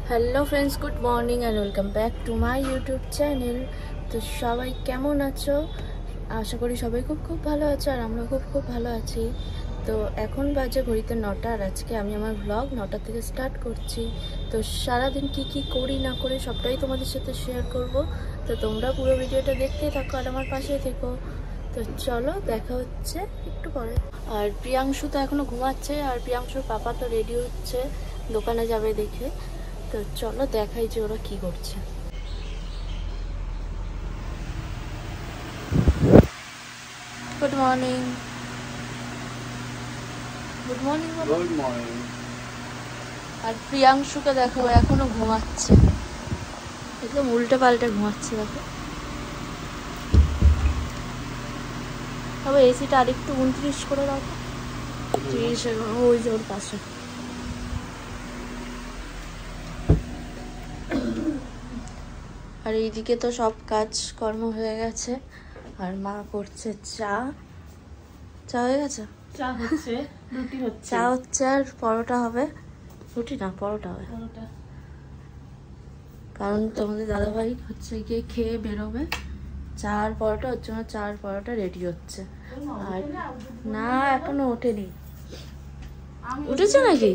Hello friends, good morning and welcome back to my YouTube channel. তো সবাই কেমন আছো? আশা করি সবাই খুব ভালো আছো, আর আমরা খুব ভালো আছি। তো এখন বাজে ঘড়িতে 9টা, আর আজকে আমি আমার ব্লগ 9টা থেকে স্টার্ট করছি। তো সারাদিন কি করি না করি সবটাই তোমাদের সাথে শেয়ার করব। তো তোমরা পুরো ভিডিওটা দেখতেই থাকো আর আমার পাশে থেকো। তো চলো, দেখা হচ্ছে একটু পরে। আর প্রিয়াংশু তো এখনো ঘুমাচ্ছে, আর প্রিয়াংশুর পাপা তো রেডি হচ্ছে, দোকানে যাবে দেখে। তো চলো দেখাই যে ওরা কি করছে। Good morning. Good morning. Good morning. আর প্রিয়াংশুকে দেখো, এখনো ঘুমাচ্ছে, একদম উল্টে পাল্টে ঘুমাচ্ছে। দেখো, তবে এসিটা আরেকটু 29 করে দাও তো। 30, ওই যে ওর পাশে। আর এইদিকে তো সব কাজ কর্ম হয়ে গেছে, আর মা করছে চা। চা হয়ে গেছে? চা হচ্ছে, রুটি হচ্ছে। চা হচ্ছে আর পরোটা হবে। রুটি না, পরোটা হবে, কারণ তোমাদের দাদাভাই হচ্ছে গিয়ে খেয়ে বেরোবে। চা আর পরোটা হচ্ছে না, চা আর পরোটা রেডি হচ্ছে। আর না, এখনো ওঠেনি। উঠেছে নাকি?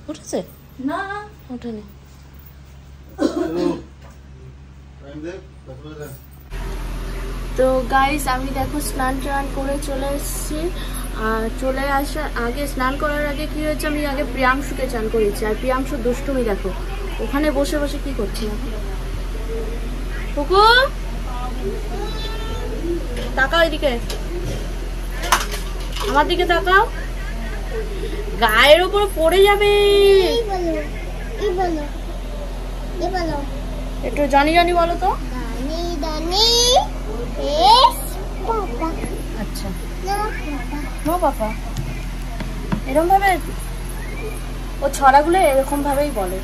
উঠেছে না, ওঠেনি। তো গাইস, আমি দেখো স্নান টান করে চলে এসেছি। আর চলে আসার আগে, স্নান করার আগে কি হয়েছে, আমি আগে প্রিয়াংশুকে চান করেছি। আর প্রিয়াংশু দুষ্টুমি দেখো, ওখানে বসে বসে কি করছে। কুকু, তাকাও এদিকে, আমার দিকে তাকাও, গায়ের উপর পড়ে যাবে। একটু জানি বলো তো। আচ্ছা, নো পাপা। এরকম ভাবে ও ছড়াগুলো এরকম ভাবেই বলে।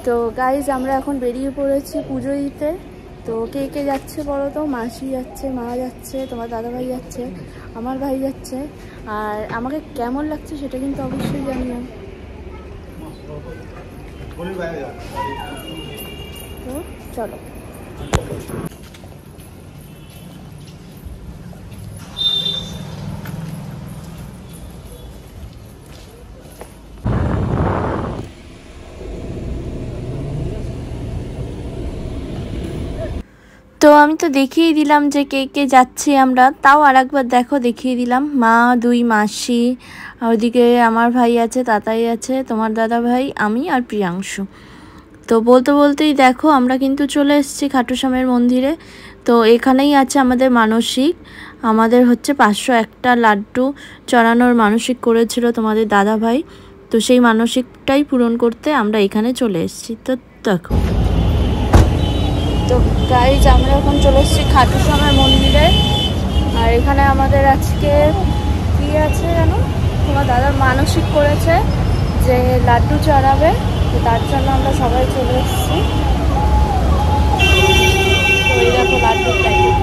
তো গাইজ, আমরা এখন বেরিয়ে পড়েছি পুজো দিতে। তো কে যাচ্ছে বলো তো? মাসি যাচ্ছে, মা যাচ্ছে, তোমার দাদাভাই যাচ্ছে, আমার ভাই যাচ্ছে। আর আমাকে কেমন লাগছে সেটা কিন্তু অবশ্যই জানিও। তো চলো। তো আমি তো দেখিয়ে দিলাম যে কে যাচ্ছি আমরা, তাও আর একবার দেখো দেখিয়ে দিলাম। মা, দুই মাসি, ওইদিকে আমার ভাই আছে, তাতাই আছে, তোমার দাদা ভাই, আমি আর প্রিয়াংশু। তো বলতেই দেখো আমরা কিন্তু চলে এসেছি খাটুশ্যামের মন্দিরে। তো এখানেই আছে আমাদের মানসিক। আমাদের হচ্ছে 501টা লাড্ডু চড়ানোর মানসিক করেছিল তোমাদের দাদা ভাই। তো সেই মানসিকটাই পূরণ করতে আমরা এখানে চলে এসেছি। তো দেখো, তো গাইজ, আমরা এখন চলে এসেছি খাটুশ্যামের মন্দিরে। আর এখানে আমাদের আজকে কি আছে জানো, তোমার দাদা মানসিক করেছে যে লাড্ডু চড়াবে। তো তার জন্য আমরা সবাই চলে এসেছি। তো এই দেখো লাড্ডুর প্যাকেট।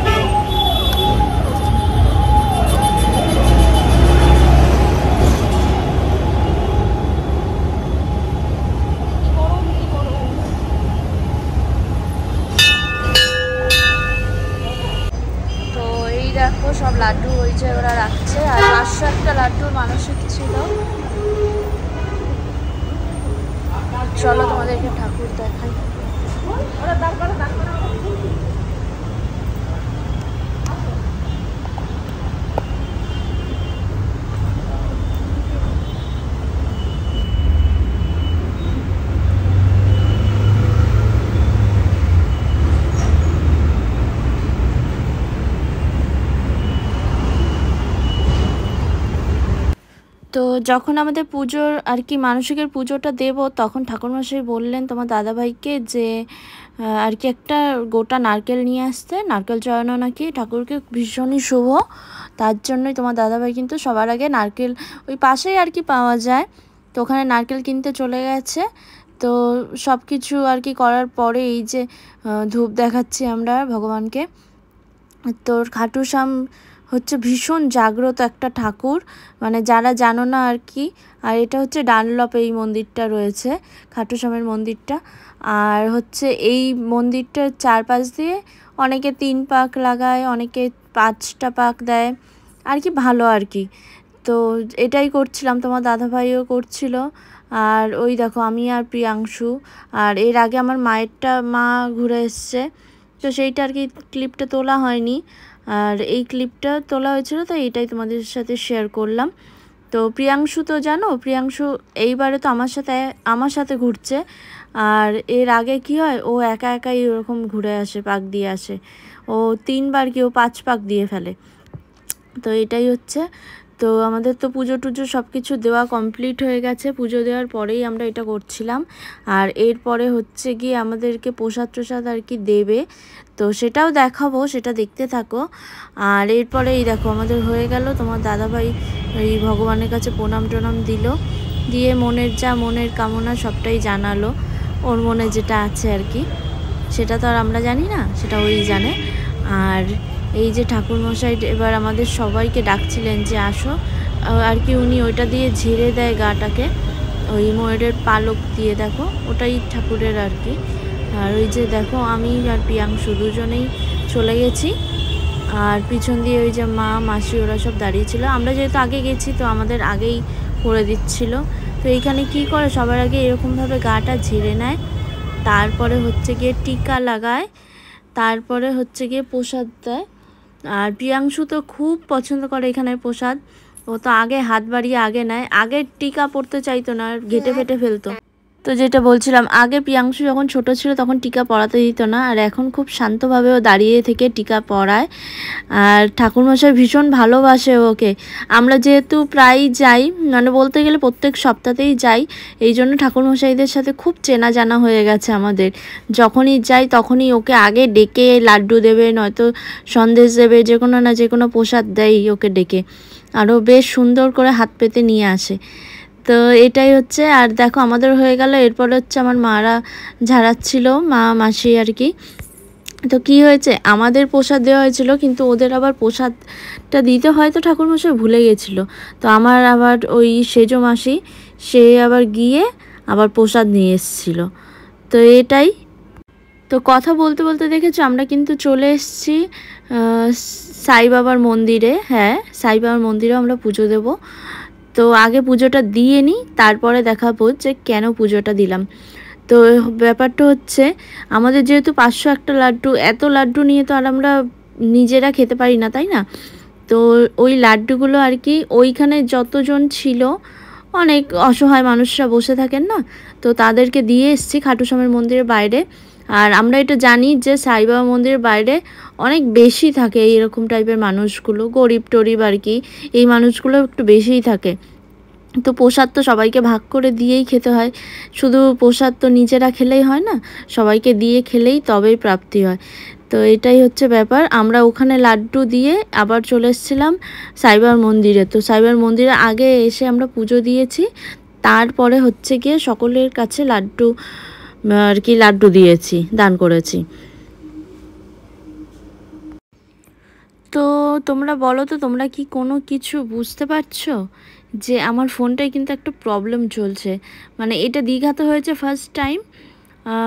তো এই দেখো সব লাড্ডু হয়েছে, ওরা রাখছে। আর 501টা লাড্ডুর মানসিক ছিল। চলো তোমাদেরকে ঠাকুর দেখাই। তো যখন আমাদের পুজোর আর কি মানসিকের পুজোটা দেব, তখন ঠাকুরমশাই বললেন তোমার দাদাভাইকে যে আর কি একটা গোটা নারকেল নিয়ে আসতে। নারকেল চড়ানো নাকি ঠাকুরকে ভীষণই শুভ, তার জন্যই তোমার দাদাভাই কিন্তু সবার আগে নারকেল ওই পাশেই আর কি পাওয়া যায়, তো ওখানে নারকেল কিনতে চলে গেছে। তো সব কিছু আর কি করার পরে এই যে ধূপ দেখাচ্ছি আমরা ভগবানকে। তোর খাটুশ্যাম হচ্ছে ভীষণ জাগ্রত একটা ঠাকুর, মানে যারা জানো না আর কি। আর এটা হচ্ছে ডানলপে এই মন্দিরটা রয়েছে, খাটু শ্যামের মন্দিরটা। আর হচ্ছে এই মন্দিরটার চারপাশ দিয়ে অনেকে 3 পাক লাগায়, অনেকে 5টা পাক দেয় আর কি, ভালো আর কি। তো এটাই করছিলাম, তোমার দাদাভাইও করছিল। আর ওই দেখো আমি আর প্রিয়াংশু। আর এর আগে আমার মায়েরটা মা ঘুরে এসছে, তো সেইটা আর কি ক্লিপটা তোলা হয়নি। আর এই ক্লিপটা তোলা হয়েছিল, তাই এটাই তোমাদের সাথে শেয়ার করলাম। তো প্রিয়াংশু তো জানো, প্রিয়াংশু এইবারে তো আমার সাথে ঘুরছে। আর এর আগে কি হয়, ও একা একাই ওরকম ঘুরে আসে, পাক দিয়ে আসে। ও 3বার কি ও 5 পাক দিয়ে ফেলে। তো এটাই হচ্ছে। তো আমাদের তো পুজো টুজো সব কিছু দেওয়া কমপ্লিট হয়ে গেছে, পুজো দেওয়ার পরেই আমরা এটা করছিলাম। আর এরপরে হচ্ছে গিয়ে আমাদেরকে প্রসাদ টসাদ আর কি দেবে, তো সেটাও দেখাবো, সেটা দেখতে থাকো। আর এরপরে এই দেখো আমাদের হয়ে গেল, তোমার দাদাভাই এই ভগবানের কাছে প্রণাম টনাম দিল, দিয়ে মনের কামনা সবটাই জানালো। ওর মনে যেটা আছে আর কি, সেটা তো আর আমরা জানি না, সেটা ওই জানে। আর এই যে ঠাকুরমশাই এবার আমাদের সবাইকে ডাকছিলেন যে আসো আর কি, উনি ওইটা দিয়ে ঝেড়ে দেয় গাটাকে, ওই ময়ূরের পালক দিয়ে, দেখো ওটাই ঠাকুরের আর কি। আর ওই যে দেখো আমি আর প্রিয়াংশু দুজনেই চলে গেছি, আর পিছন দিয়ে ওই যে মা মাসি ওরা সব দাঁড়িয়েছিল। আমরা যেহেতু আগে গেছি তো আমাদের আগেই করে দিচ্ছিল। তো এইখানে কি করে, সবার আগে এরকমভাবে গাটা ঝেড়ে নেয়, তারপরে হচ্ছে গিয়ে টিকা লাগায়, তারপরে হচ্ছে গিয়ে প্রসাদ দেয়। আর প্রিয়াংশু তো খুব পছন্দ করে এখানের প্রসাদ, ও তো আগে হাত বাড়িয়ে আগে নেয়, আগে টিকা পড়তে চাইতো না, ঘেটে ফেটে ফেলতো। তো যেটা বলছিলাম, আগে প্রিয়াংশু যখন ছোট ছিল তখন টিকা পড়াতে দিত না, আর এখন খুব শান্তভাবে ও দাঁড়িয়ে থেকে টিকা পড়ায়। আর ঠাকুরমশাই ভীষণ ভালোবাসে ওকে। আমরা যেহেতু প্রায় যাই, মানে বলতে গেলে প্রত্যেক সপ্তাহতেই যাই, এই জন্য ঠাকুরমশাইদের সাথে খুব চেনা জানা হয়ে গেছে আমাদের। যখনই যাই তখনই ওকে আগে ডেকে লাড্ডু দেবে, নয়তো সন্দেশ দেবে, যে কোনো না যে কোনো প্রসাদ দেয় ওকে ডেকে, আরও বেশ সুন্দর করে হাত পেতে নিয়ে আসে। তো এটাই হচ্ছে। আর দেখো আমাদের হয়ে গেল, এরপর হচ্ছে আমার মারা ঝাড়াচ্ছিল, মা মাসি আর কি। তো কি হয়েছে, আমাদের প্রসাদ দেওয়া হয়েছিল, কিন্তু ওদের আবার প্রসাদটা দিতে হয়তো ঠাকুরমশাই ভুলে গেছিলো। তো আমার আবার ওই সেজো মাসি, সে আবার গিয়ে আবার প্রসাদ নিয়ে এসেছিলো। তো এটাই। তো কথা বলতে বলতে দেখেছো আমরা কিন্তু চলে এসেছি সাই বাবার মন্দিরে। হ্যাঁ, সাই বাবার মন্দিরে আমরা পুজো দেব। তো আগে পুজোটা দিয়ে নিই, তারপরে দেখাবো যে কেন পুজোটা দিলাম। তো ব্যাপারটা হচ্ছে, আমাদের যেহেতু 501টা লাড্ডু, এত লাড্ডু নিয়ে তো আর আমরা নিজেরা খেতে পারি না, তাই না? তো ওই লাড্ডুগুলো আর কি, ওইখানে যতজন ছিল অনেক অসহায় মানুষরা বসে থাকেন না, তো তাদেরকে দিয়ে এসেছি খাটু শ্যামের মন্দিরের বাইরে। আর আমরা এটা জানি যে সাই বাবা মন্দিরের বাইরে অনেক বেশি থাকে এইরকম টাইপের মানুষগুলো, গরিব টরিব আর কি, এই মানুষগুলো একটু বেশিই থাকে। তো প্রসাদ তো সবাইকে ভাগ করে দিয়েই খেতে হয়, শুধু প্রসাদ তো নিজেরা খেলেই হয় না, সবাইকে দিয়ে খেলেই তবেই প্রাপ্তি হয়। তো এটাই হচ্ছে ব্যাপার। আমরা ওখানে লাড্ডু দিয়ে আবার চলে এসেছিলাম সাইবার মন্দিরে। তো সাইবার মন্দিরে আগে এসে আমরা পুজো দিয়েছি, তারপরে হচ্ছে গিয়ে সকলের কাছে লাড্ডু আর কি লাড্ডু দিয়েছি, দান করেছি। তো তোমরা বলো তো, তোমরা কি কোনো কিছু বুঝতে পারছো? যে আমার ফোনটায় কিন্তু একটা প্রবলেম চলছে, মানে এটা দীঘাতে হয়েছে ফার্স্ট টাইম,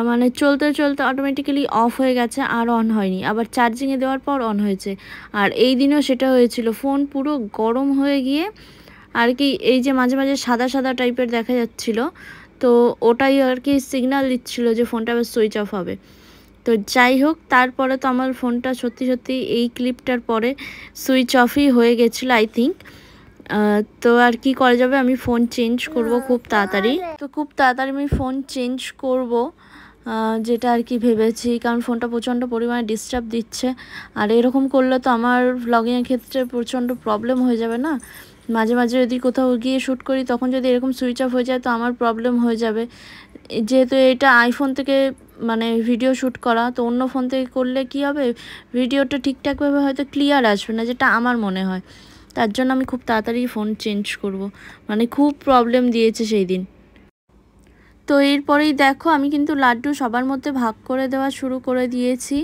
মানে চলতে চলতে অটোমেটিক্যালি অফ হয়ে গেছে, আর অন হয়নি, আবার চার্জিংয়ে দেওয়ার পর অন হয়েছে। আর এই দিনও সেটা হয়েছিল, ফোন পুরো গরম হয়ে গিয়ে আর কি, এই যে মাঝে মাঝে সাদা সাদা টাইপের দেখা যাচ্ছিল, তো ওটাই আর কি সিগন্যাল দিচ্ছিল যে ফোনটা আবার সুইচ অফ হবে। তো যাই হোক, তারপরে তো আমার ফোনটা সত্যি সত্যি এই ক্লিপটার পরে সুইচ অফই হয়ে গেছিলো আই থিঙ্ক। তো আর কি করা যাবে, আমি ফোন চেঞ্জ করব খুব তাড়াতাড়ি। তো খুব তাড়াতাড়ি আমি ফোন চেঞ্জ করব, যেটা আর কি ভেবেছি, কারণ ফোনটা প্রচণ্ড পরিমাণে ডিস্টার্ব দিচ্ছে। আর এরকম করলে তো আমার ভ্লগিংয়ের ক্ষেত্রে প্রচণ্ড প্রবলেম হয়ে যাবে না, মাঝে মাঝে যদি কোথাও গিয়ে শ্যুট করি তখন যদি এরকম সুইচ অফ হয়ে যায় তো আমার প্রবলেম হয়ে যাবে। যেহেতু এটা আইফোন থেকে মানে ভিডিও শ্যুট করা, তো অন্য ফোন থেকে করলে কি হবে, ভিডিওটা ঠিকঠাকভাবে হয়তো ক্লিয়ার আসবে না, যেটা আমার মনে হয়। তার জন্য আমি খুব তাড়াতাড়ি ফোন চেঞ্জ করব, মানে খুব প্রবলেম দিয়েছে সেই দিন। তো তো এরপরেই দেখো আমি কিন্তু লাড্ডু সবার মধ্যে ভাগ করে দেওয়া শুরু করে দিয়েছি।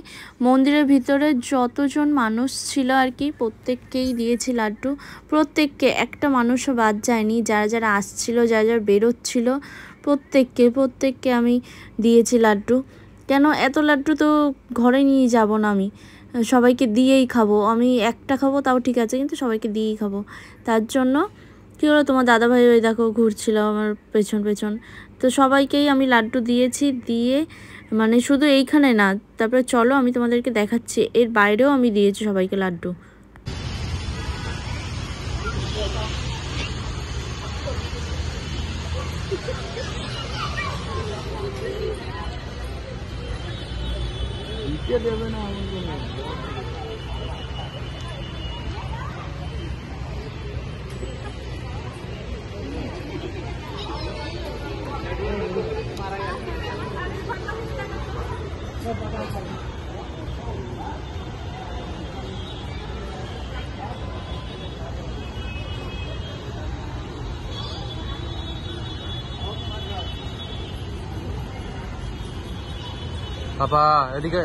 মন্দিরের ভিতরে যতজন মানুষ ছিল আর কি প্রত্যেককেই দিয়েছি লাড্ডু, প্রত্যেককে, একটা মানুষও বাদ যায়নি। যারা যারা আসছিল, যারা যারা বেরোচ্ছিল, প্রত্যেককে আমি দিয়েছি লাড্ডু। কেন এত লাড্ডু তো ঘরে নিয়ে যাব না, আমি সবাইকে দিয়েই খাবো। আমি একটা খাবো তাও ঠিক আছে, কিন্তু সবাইকে দিয়েই খাবো। তার জন্য কী হলো, তোমার দাদাভাই ওই দেখো ঘুরছিল আমার পেছন পেছন। তো সবাইকেই আমি লাড্ডু দিয়েছি, দিয়ে মানে শুধু এইখানে না, তারপরে চলো আমি তোমাদেরকে দেখাচ্ছি এর বাইরেও আমি দিয়েছি সবাইকে লাড্ডু। পাপা এদিকে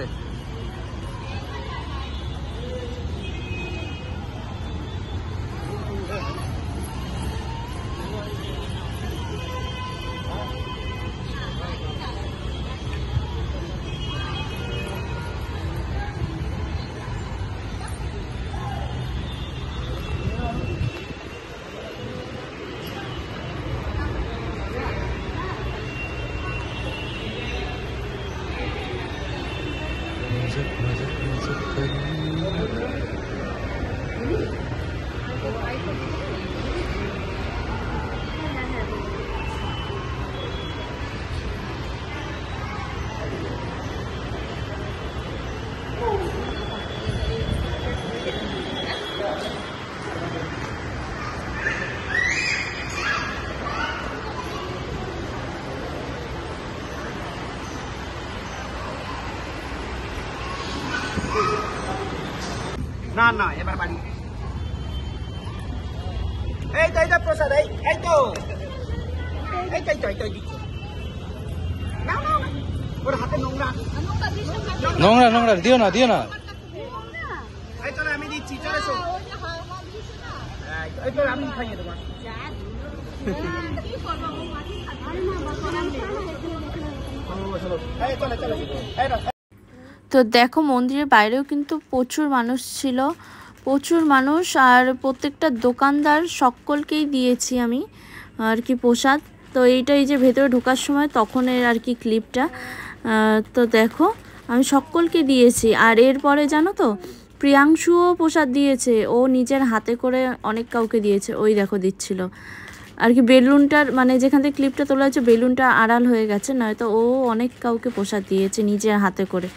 না না এবার বাড়ি এই তো প্রসাদ এই তো দিচ্ছ না না ওর হাতে নোংরা নোংরা নোংরা দিও না এই চলো আমি দিচ্ছি, চলে এসো। এই তো আমি খাইয়ে দেবো। তো দেখো মন্দিরের বাইরেও কিন্তু প্রচুর মানুষ ছিল, প্রচুর মানুষ, আর প্রত্যেকটা দোকানদার সকলকেই দিয়েছি আমি আর কি প্রসাদ। তো এইটা এই যে ভেতরে ঢোকার সময় তখনের আর কি ক্লিপটা। তো দেখো আমি সকলকে দিয়েছি। আর এরপরে জানো তো প্রিয়াংশুও প্রসাদ দিয়েছে, ও নিজের হাতে করে অনেক কাউকে দিয়েছে, ওই দেখো দিচ্ছিল আর কি। বেলুনটার মানে যেখান থেকে ক্লিপটা তোলা হয়েছে বেলুনটা আড়াল হয়ে গেছে, নয়তো ও অনেক কাউকে প্রসাদ দিয়েছে নিজের হাতে করে।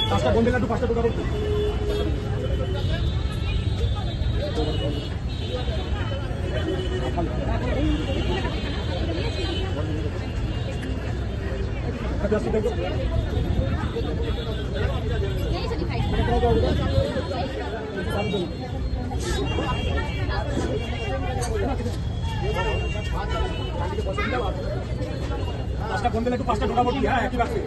পাঁচটা বন্ধে লাড্ডু 5টা টাকা বলতে পাঁচটা বন্ধে লাড্ডু 5টা টাকা বলতে, হ্যাঁ একই লাগছে।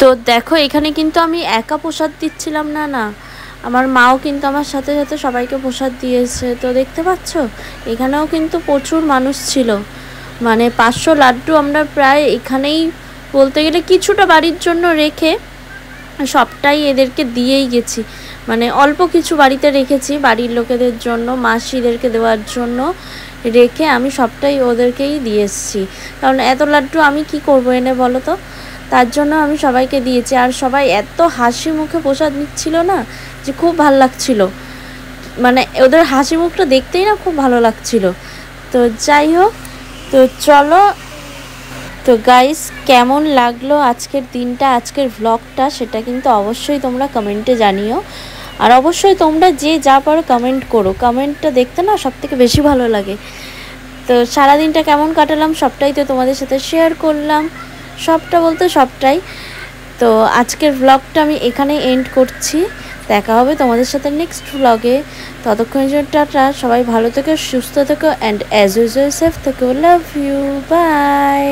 তো দেখো এখানে কিন্তু আমি একা প্রসাদ দিচ্ছিলাম না, না আমার মাও কিন্তু আমার সাথে সাথে সবাইকে প্রসাদ দিয়েছে। তো দেখতে পাচ্ছ এখানেও কিন্তু প্রচুর মানুষ ছিল, মানে 500 লাড্ডু আমরা প্রায় এখানেই বলতে গেলে কিছুটা বাড়ির জন্য রেখে সবটাই এদেরকে দিয়েই গেছি। মানে অল্প কিছু বাড়িতে রেখেছি বাড়ির লোকেদের জন্য, মাসিদেরকে দেওয়ার জন্য রেখে আমি সবটাই ওদেরকেই দিয়ে এসেছি। কারণ এত লাড্ডু আমি কি করব এনে বলো তো, তার জন্য আমি সবাইকে দিয়েছি। আর সবাই এত হাসি মুখে প্রসাদ নিচ্ছিল না, যে খুব ভালো লাগছিল, মানে ওদের হাসি মুখটা দেখতেই না খুব ভালো লাগছিল। তো যাই হোক, তো চলো, তো গাইস কেমন লাগলো আজকের দিনটা, আজকের ভ্লগটা, সেটা কিন্তু অবশ্যই তোমরা কমেন্টে জানিও। আর অবশ্যই তোমরা যে যা পারো কমেন্ট করো, কমেন্টটা দেখতে না সবথেকে বেশি ভালো লাগে। তো সারাদিনটা কেমন কাটালাম সবটাই তো তোমাদের সাথে শেয়ার করলাম, সবটা বলতে সবটাই। তো আজকের ব্লগটা আমি এখানে এন্ড করছি, দেখা হবে তোমাদের সাথে নেক্সট ব্লগে। ততক্ষণের জন্য টাটা, সবাই ভালো থেকো, সুস্থ থেকো, অ্যান্ড অ্যাজ ইউজুয়াল সেফ থেকো। Love you, by.